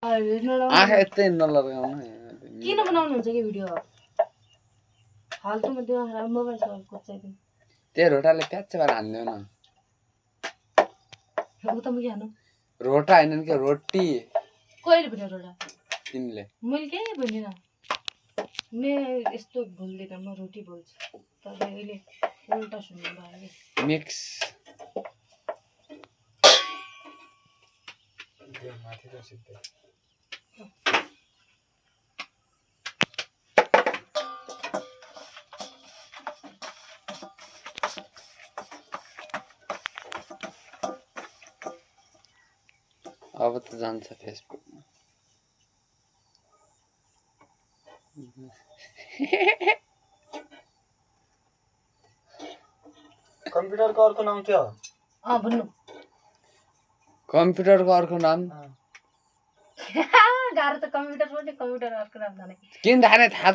आँखा यतै नलगाउनु किन बनाउनुहुन्छ कि भिडियो फाल्टुमा त्यो मोबाइल सवाल कुच्चाइदिनु त्यो रोटाले प्याच भएर हान्दैन उता मुखी हानु रोटा हैन के रोटी कहिले भन्यो रोटा तिमीले मैले केही भन्दिनँ मे यस्तो बोल्दिन म रोटी बोल्छु तपाईँले उल्टा सुन्नु भयो मिक्स अब त जान्छ फेसबुकमा कम्प्युटरको अर्को नाम के हो भन्नु कम्प्युटरको अर्को नाम गाह्रो त कम्प्युटर पनि कम्प्युटर अर्को नाम जाने किन थाहा